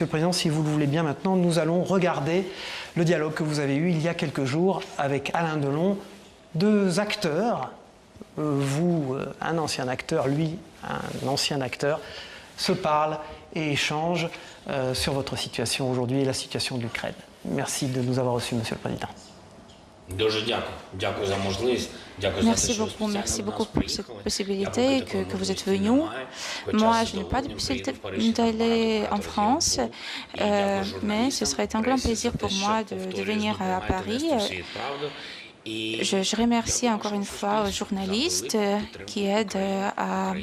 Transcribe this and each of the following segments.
Monsieur le Président, si vous le voulez bien maintenant, nous allons regarder le dialogue que vous avez eu il y a quelques jours avec Alain Delon, deux acteurs, vous, un ancien acteur, lui, un ancien acteur, se parlent et échangent sur votre situation aujourd'hui et la situation de l'Ukraine. Merci de nous avoir reçus, Monsieur le Président. Merci beaucoup pour cette possibilité que vous êtes venu. Moi, je n'ai pas de possibilité d'aller en France, mais ce serait un grand plaisir pour moi de venir à Paris. Je remercie encore une fois aux journalistes qui aident à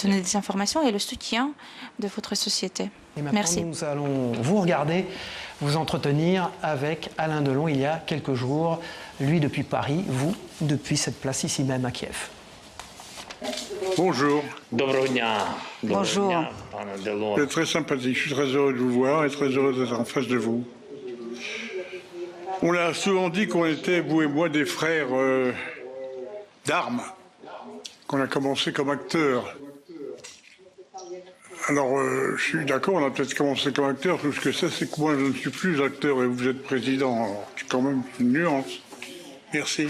donner des informations et le soutien de votre société. Et maintenant, merci. Nous allons vous regarder, vous entretenir avec Alain Delon il y a quelques jours, lui depuis Paris, vous depuis cette place ici même à Kiev. Bonjour. Bonjour. Vous êtes très sympathique, je suis très heureux de vous voir et très heureux d'être en face de vous. On a souvent dit qu'on était, vous et moi, des frères d'armes, qu'on a commencé comme acteurs. Alors, je suis d'accord, on a peut-être commencé comme acteur. Tout ce que c'est que moi, je ne suis plus acteur et vous êtes président. Alors, c'est quand même une nuance. Merci.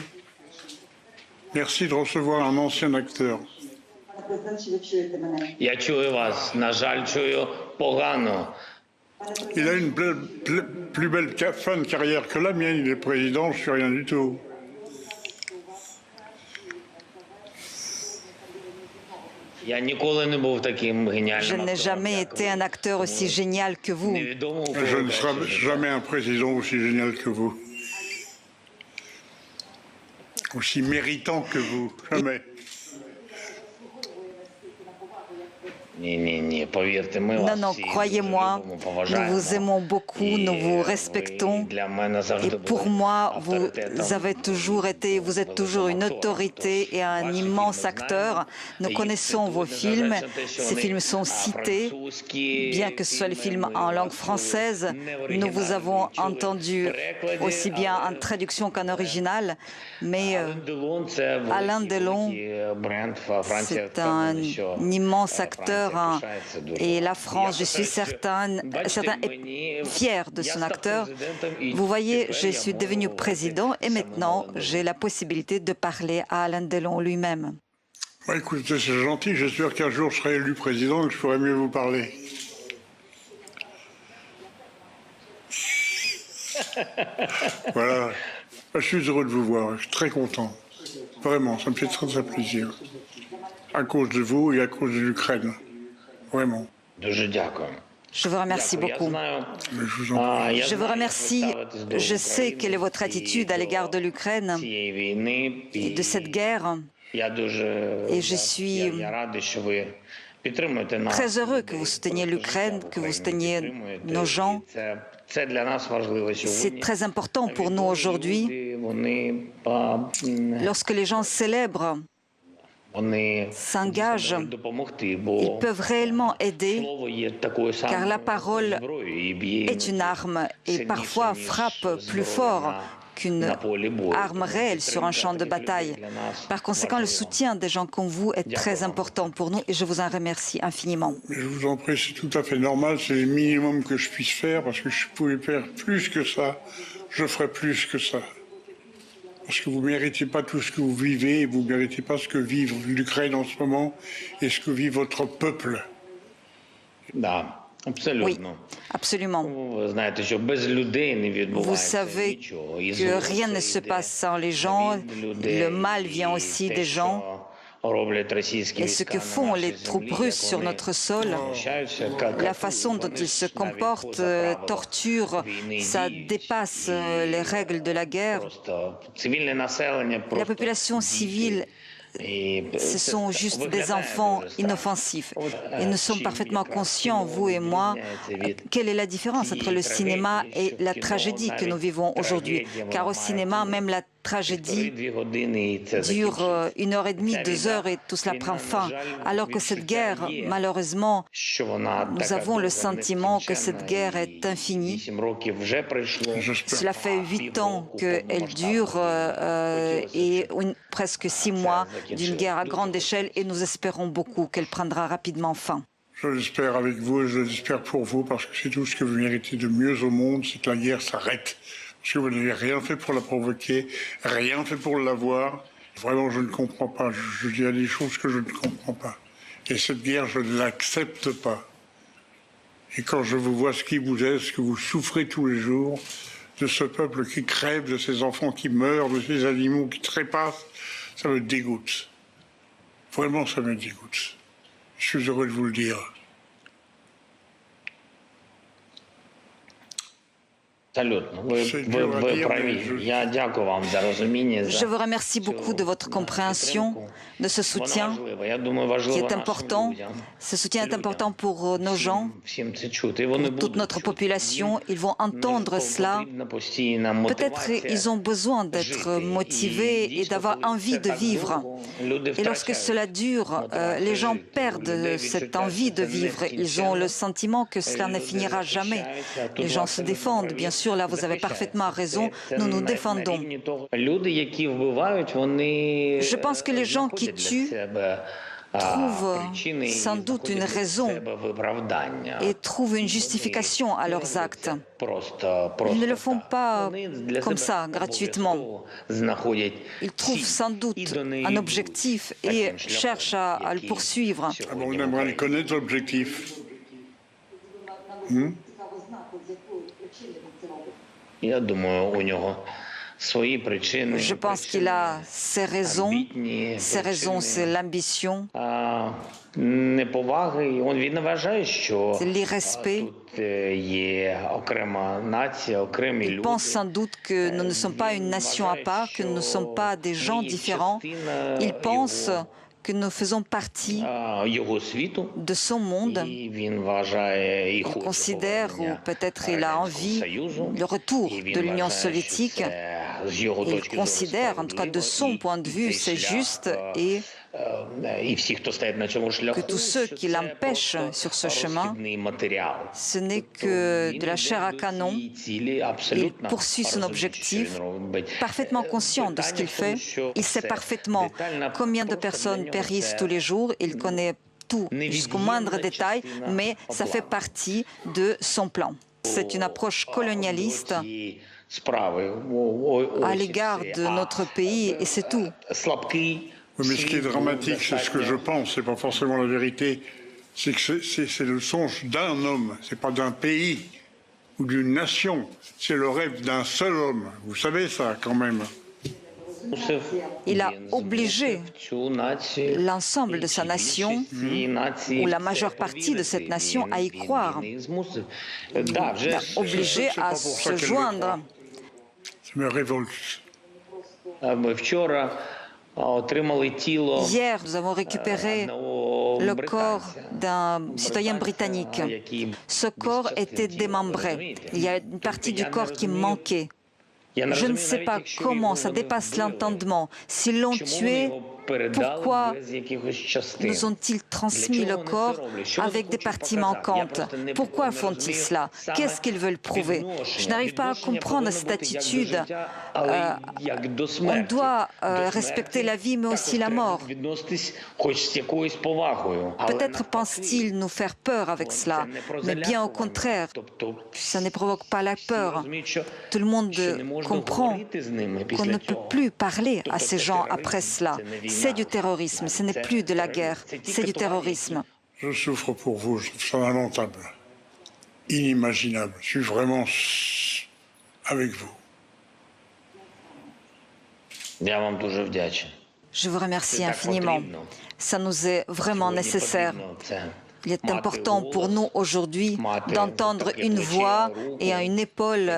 Merci de recevoir un ancien acteur. Il a une plus belle fin de carrière que la mienne. Il est président, je suis rien du tout. Je n'ai jamais été un acteur aussi génial que vous. Je ne serai jamais un président aussi génial que vous. Aussi méritant que vous. Jamais. Non, non, croyez-moi, nous vous aimons beaucoup, nous vous respectons. Et pour moi, vous avez toujours été, vous êtes toujours une autorité et un immense acteur. Nous connaissons vos films, ces films sont cités, bien que ce soit les films en langue française. Nous vous avons entendu aussi bien en traduction qu'en original, mais Alain Delon, c'est un immense acteur. Et la France, je suis certain est fière de son acteur. Vous voyez, je suis devenu président et maintenant j'ai la possibilité de parler à Alain Delon lui-même. Bah, écoutez, c'est gentil. J'espère qu'un jour je serai élu président et que je pourrai mieux vous parler. Voilà. Je suis heureux de vous voir. Je suis très content. Vraiment, ça me fait très, très plaisir. À cause de vous et à cause de l'Ukraine. Vraiment. Je vous remercie beaucoup. Je vous remercie. Je sais quelle est votre attitude à l'égard de l'Ukraine et de cette guerre. Et je suis très heureux que vous souteniez l'Ukraine, que vous souteniez nos gens. C'est très important pour nous aujourd'hui. Lorsque les gens célèbrent, s'engagent, ils peuvent réellement aider, car la parole est une arme et parfois frappe plus fort qu'une arme réelle sur un champ de bataille. Par conséquent, le soutien des gens comme vous est très important pour nous et je vous en remercie infiniment. Je vous en prie, c'est tout à fait normal, c'est le minimum que je puisse faire parce que je pouvais faire plus que ça, je ferai plus que ça. Parce que vous ne méritez pas tout ce que vous vivez et vous ne méritez pas ce que vit l'Ukraine en ce moment et ce que vit votre peuple. Oui, absolument. Vous savez que rien ne se passe sans les gens, le mal vient aussi des gens. Et ce que font les troupes russes sur notre sol, la façon dont ils se comportent, torturent, ça dépasse les règles de la guerre. La population civile, ce sont juste des enfants inoffensifs. Et nous sommes parfaitement conscients, vous et moi, quelle est la différence entre le cinéma et la tragédie que nous vivons aujourd'hui. Car au cinéma, même la tragédie dure 1h30, 2 heures et tout cela prend fin. Alors que cette guerre, malheureusement, nous avons le sentiment que cette guerre est infinie. Cela fait 8 ans qu'elle dure et presque 6 mois d'une guerre à grande échelle et nous espérons beaucoup qu'elle prendra rapidement fin. Je l'espère avec vous et je l'espère pour vous parce que c'est tout ce que vous méritez de mieux au monde, c'est que la guerre s'arrête. Parce que vous n'avez rien fait pour la provoquer, rien fait pour l'avoir. Vraiment, je ne comprends pas. Je dis à des choses que je ne comprends pas. Et cette guerre, je ne l'accepte pas. Et quand je vous vois ce qui vous est, ce que vous souffrez tous les jours, de ce peuple qui crève, de ces enfants qui meurent, de ces animaux qui trépassent, ça me dégoûte. Vraiment, ça me dégoûte. Je suis heureux de vous le dire. Je vous remercie beaucoup de votre compréhension, de ce soutien qui est important. Ce soutien est important pour nos gens, pour toute notre population. Ils vont entendre cela. Peut-être ils ont besoin d'être motivés et d'avoir envie de vivre. Et lorsque cela dure, les gens perdent cette envie de vivre. Ils ont le sentiment que cela ne finira jamais. Les gens se défendent, bien sûr. Là, vous avez parfaitement raison, nous nous défendons. Je pense que les gens qui tuent trouvent sans doute une raison et trouvent une justification à leurs actes. Ils ne le font pas comme ça, gratuitement. Ils trouvent sans doute un objectif et cherchent à le poursuivre. Ah bon, on aimerait connaître l'objectif. Je pense qu'il a ses raisons. Ses raisons, c'est l'ambition, c'est l'irrespect. Il pense sans doute que nous ne sommes pas une nation à part, que nous ne sommes pas des gens différents. Il pense que nous faisons partie de son monde. Il considère, ou peut-être il a envie, le retour de l'Union soviétique. Il considère, en tout cas de son point de vue, c'est juste et que tous ceux qui l'empêchent sur ce chemin, ce n'est que de la chair à canon. Il poursuit son objectif, parfaitement conscient de ce qu'il fait. Il sait parfaitement combien de personnes périssent tous les jours. Il connaît tout jusqu'au moindre détail, mais ça fait partie de son plan. C'est une approche colonialiste à l'égard de notre pays et c'est tout. Oui, mais ce qui est dramatique, c'est ce que je pense, c'est pas forcément la vérité, c'est que c'est le songe d'un homme, c'est pas d'un pays ou d'une nation, c'est le rêve d'un seul homme. Vous savez ça quand même. Il a obligé l'ensemble de sa nation, ou la majeure partie de cette nation, à y croire. Il a obligé à se joindre. Ça me révolte. Hier, nous avons récupéré le corps d'un citoyen britannique. Ce corps était démembré. Il y a une partie du corps qui manquait. Je ne sais pas comment, ça dépasse l'entendement. S'ils l'ont tué, pourquoi nous ont-ils transmis le corps avec des parties manquantes? Pourquoi font-ils cela? Qu'est-ce qu'ils veulent prouver? Je n'arrive pas à comprendre cette attitude. On doit respecter la vie, mais aussi la mort. Peut-être pensent-ils nous faire peur avec cela, mais bien au contraire, ça ne provoque pas la peur. Tout le monde comprend qu'on ne peut plus parler à ces gens après cela. C'est du terrorisme, ce n'est plus de la guerre, c'est du terrorisme. Je souffre pour vous, je trouve ça lamentable, inimaginable. Je suis vraiment avec vous. Je vous remercie infiniment. Ça nous est vraiment nécessaire. Il est important pour nous aujourd'hui d'entendre une voix et à une épaule,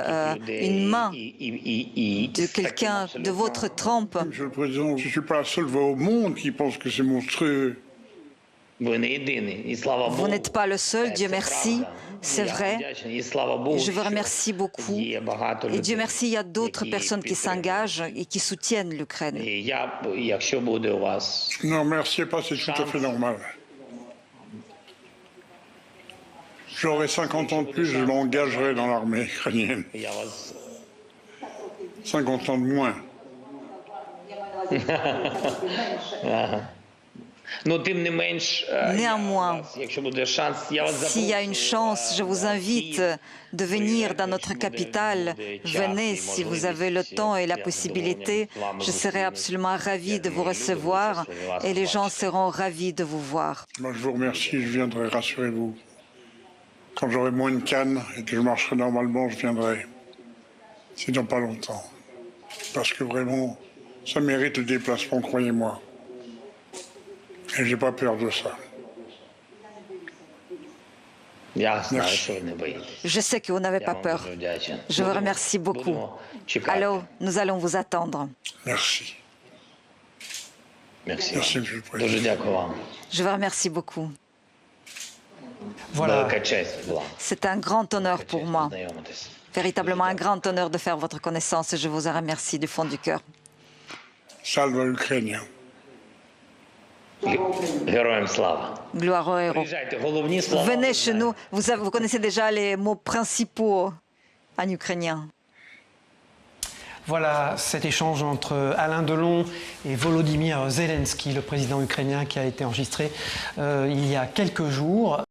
une main de quelqu'un de votre trempe. Monsieur le Président, je ne suis pas la seule voix au monde qui pense que c'est monstrueux. Vous n'êtes pas le seul, Dieu merci, c'est vrai. Je vous remercie beaucoup. Et Dieu merci, il y a d'autres personnes qui s'engagent et qui soutiennent l'Ukraine. Non, merci pas, c'est tout à fait normal. J'aurai 50 ans de plus, je m'engagerai dans l'armée ukrainienne. 50 ans de moins. Néanmoins, s'il y a une chance, je vous invite de venir dans notre capitale. Venez si vous avez le temps et la possibilité. Je serai absolument ravi de vous recevoir et les gens seront ravis de vous voir. Moi, je vous remercie, je viendrai, rassurez-vous. Quand j'aurai moins de cannes et que je marcherai normalement, je viendrai. C'est dans pas longtemps. Parce que vraiment, ça mérite le déplacement, croyez-moi. Et j'ai pas peur de ça. Merci. Je sais que vous n'avez pas peur. Je vous remercie beaucoup. Alors, nous allons vous attendre. Merci. Merci, Monsieur le Président. Je vous remercie beaucoup. Voilà. C'est un grand honneur pour moi. Véritablement un grand honneur de faire votre connaissance et je vous en remercie du fond du cœur. Salve Ukrainien. Gloire aux héros. Venez chez nous. Vous connaissez déjà les mots principaux en ukrainien. Voilà cet échange entre Alain Delon et Volodymyr Zelensky, le président ukrainien, qui a été enregistré il y a quelques jours.